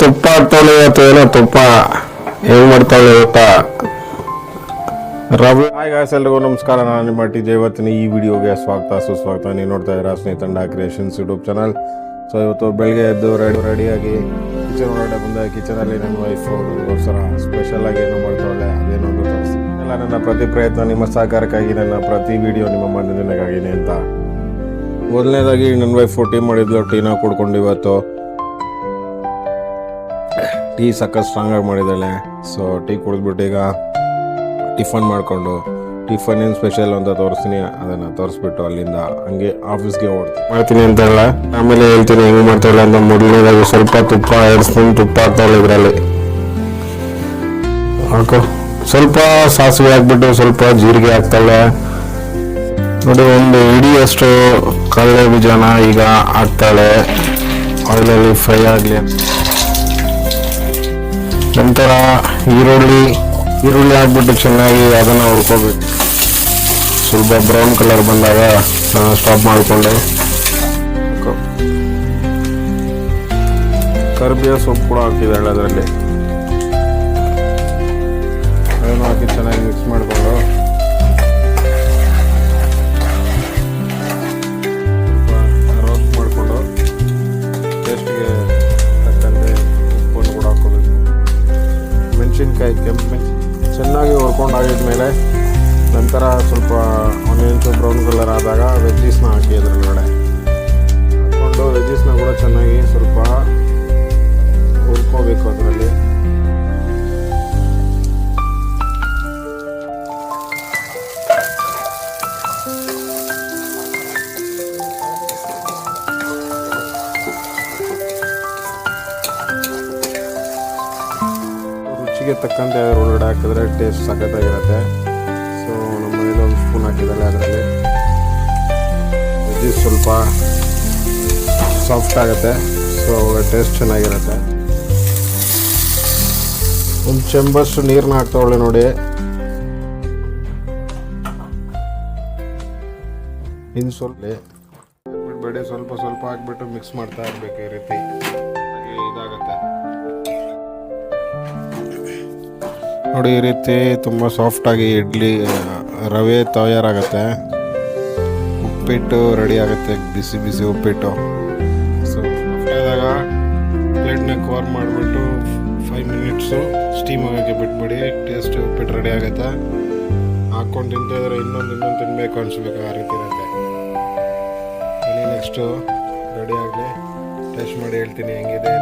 ತುಪ್ಪ ಹಾಕ್ತಾವಳೆ ಇವತ್ತು. ಏನೋ ತುಪ್ಪ ಹೆಂಗ್ ಮಾಡ್ತಾವಳೆ ಗೊತ್ತಾ? ರವೆ. ಹಾಯ್ ಗಾಯ್ಸ್, ಎಲ್ರಿಗೂ ನಮಸ್ಕಾರ. ನಾನು ನಿಮ್ಮ ಟಿ ಜೆ. ಇವತ್ತಿನ ಈ ವಿಡಿಯೋಗೆ ಸ್ವಾಗತ ಸುಸ್ವಾಗತ. ನೀವು ನೋಡ್ತಾ ಇದ್ದೀರಾ ಸ್ನೇಹಿತಂಡ ಕ್ರಿಯೇಷನ್ಸ್ ಯೂಟ್ಯೂಬ್ ಚಾನಲ್. ಸೊ ಇವತ್ತು ಬೆಳಗ್ಗೆ ಎದ್ದು ರೆಡಿಯಾಗಿ ಕಿಚನ್ ಒಳಗಡೆ ಬಂದೆ. ಕಿಚನಲ್ಲಿ ನನ್ನ ವೈಫು ನನಗೋಸ್ಕರ ಸ್ಪೆಷಲ್ ಆಗಿ ಏನೋ ಮಾಡ್ತಾವಳೆ, ಅದೇನೋ ಒಂದು ತೋರಿಸ್ತೀನಿ. ಎಲ್ಲ ನನ್ನ ಪ್ರತಿ ಪ್ರಯತ್ನ ನಿಮ್ಮ ಸಹಕಾರಕ್ಕಾಗಿ, ನನ್ನ ಪ್ರತಿ ವಿಡಿಯೋ ನಿಮ್ಮ ಮನೋರಂಜನೆಗಾಗಿನೇ ಅಂತ. ಮೊದಲನೇದಾಗಿ ನನ್ನ ವೈಫು ಟೀ ಮಾಡಿದ್ಲು. ಟೀನ ಕುಡ್ಕೊಂಡು ಇವತ್ತು ಟೀ ಸಖತ್ ಸ್ಟ್ರಾಂಗಾಗಿ ಮಾಡಿದ್ದಾಳೆ. ಸೊ ಟೀ ಕುಡಿದ್ಬಿಟ್ಟು ಈಗ ಟಿಫನ್ ಮಾಡಿಕೊಂಡು, ಟಿಫನ್ ಏನು ಸ್ಪೆಷಲ್ ಅಂತ ತೋರಿಸ್ತೀನಿ. ಅದನ್ನು ತೋರಿಸ್ಬಿಟ್ಟು ಅಲ್ಲಿಂದ ಹಂಗೆ ಆಫೀಸ್ಗೆ ಮಾಡ್ತೀನಿ ಅಂತ ಹೇಳ, ಆಮೇಲೆ ಹೇಳ್ತೀನಿ ಹೆಂಗೆ ಮಾಡ್ತಾಳೆ ಅಂತ. ಮೊದಲನೇದಾಗಿ ಸ್ವಲ್ಪ ತುಪ್ಪ, 2 ಸ್ಪೂನ್ ತುಪ್ಪ ಹಾಕ್ತಾಳೆ ಇದರಲ್ಲಿ. ಹಾಕು. ಸ್ವಲ್ಪ ಸಾಸಿವೆ ಹಾಕ್ಬಿಟ್ಟು ಸ್ವಲ್ಪ ಜೀರಿಗೆ ಹಾಕ್ತಾಳೆ. ನೋಡಿ, ಒಂದು ಇಡಿಯಷ್ಟು ಕಡಲೆ ಬೀಜನ ಈಗ ಹಾಕ್ತಾಳೆ. ಆಯಿಲಲ್ಲಿ ಫ್ರೈ ಆಗಲಿ. ನಂತರ ಈರುಳ್ಳಿ ಹಾಕ್ಬಿಟ್ಟು ಚೆನ್ನಾಗಿ ಅದನ್ನು ಹುರ್ಕೋಬೇಕು. ಸ್ವಲ್ಪ ಬ್ರೌನ್ ಕಲರ್ ಬಂದಾಗ ಸ್ಟಾಪ್ ಮಾಡಿಕೊಂಡು ಕರಿಬೇವು ಸೊಪ್ಪು ಕೂಡ ಹಾಕಿದ್ದಾಳೆ ಅದರಲ್ಲಿ. ಅದನ್ನು ಹಾಕಿ ಚೆನ್ನಾಗಿ ಮಿಕ್ಸ್ ಮಾಡಿಕೊಂಡು ರೋಸ್ಟ್ ಮಾಡಿಕೊಂಡು ಟೇಸ್ಟ್ಗೆ ತಕ್ಕಂತೆ ಉಪ್ಪನ್ನು ಕೂಡ ಹಾಕೋಬೇಕು. ಮೆಣಸಿನ್ಕಾಯಿ, ಕೆಂಪು ಮೆಣಸಿನ ಚೆನ್ನಾಗಿ ಹುರ್ಕೊಂಡು ಆಗಿದ್ಮೇಲೆ ನಂತರ ಸ್ವಲ್ಪ ಆನಿಯನ್ಸು ಬ್ರೌನ್ ಕಲರ್ ಆದಾಗ ವೆಜ್ಜೀಸ್ನ ಹಾಕಿ ಅದರೊಳಗಡೆ ಹಾಕ್ಕೊಂಡು ವೆಜ್ಜೀಸ್ನ ಕೂಡ ಚೆನ್ನಾಗಿ ಸ್ವಲ್ಪ ಹುರ್ಕೋಬೇಕು ಅದರಲ್ಲಿ. ರುಚಿಗೆ ತಕ್ಕಂತೆ ಒಳಗಡೆ ಹಾಕಿದ್ರೆ ಟೇಸ್ಟ್ ಸಖತ್ತಾಗಿರುತ್ತೆ. ಸೊ ನಮ್ಮ ಮನೇಲಿ 1 ಸ್ಪೂನ್ ಹಾಕಿದ್ದಾರೆ ಅದರಲ್ಲಿ. ವೆಜ್ಜೀಸ್ ಸ್ವಲ್ಪ ಸಾಫ್ಟ್ ಆಗುತ್ತೆ. ಸೊ ಟೇಸ್ಟ್ ಚೆನ್ನಾಗಿರುತ್ತೆ. 1 ಚೆಂಬಷ್ಟು ನೀರನ್ನ ಹಾಕ್ತಾವಳೆ ನೋಡಿ. ಇನ್ನು ಸ್ವಲ್ಪ ಬಿಡಬೇಡಿ, ಸ್ವಲ್ಪ ಹಾಕ್ಬಿಟ್ಟು ಮಿಕ್ಸ್ ಮಾಡ್ತಾ ಇರಬೇಕು. ಈ ರೀತಿ ಇದಾಗುತ್ತೆ ನೋಡಿ. ಈ ರೀತಿ ತುಂಬ ಸಾಫ್ಟಾಗಿ ಇಡ್ಲಿ ರವೆ ತಯಾರಾಗುತ್ತೆ. ಉಪ್ಪಿಟ್ಟು ರೆಡಿ ಆಗುತ್ತೆ, ಬಿಸಿ ಬಿಸಿ ಉಪ್ಪಿಟ್ಟು. ಸೊ ಆದಾಗ ಪ್ಲೇಟ್ನ ಕವರ್ ಮಾಡಿಬಿಟ್ಟು 5 ಮಿನಿಟ್ಸು ಸ್ಟೀಮ್ ಆಗೋಕ್ಕೆ ಬಿಟ್ಬಿಡಿ. ಟೇಸ್ಟ್ ಉಪ್ಪಿಟ್ಟು ರೆಡಿ ಆಗುತ್ತೆ. ಹಾಕ್ಕೊಂಡು ತಿಂತಿದ್ರೆ ಇನ್ನೊಂದು ತಿನ್ನಬೇಕು ಅನಿಸ್ಬೇಕು, ಆ ರೀತಿ ಇರುತ್ತೆ. ನೆಕ್ಸ್ಟು ರೆಡಿ ಆಗಲಿ, ಟೇಸ್ಟ್ ಮಾಡಿ ಹೇಳ್ತೀನಿ ಹೆಂಗಿದೆ.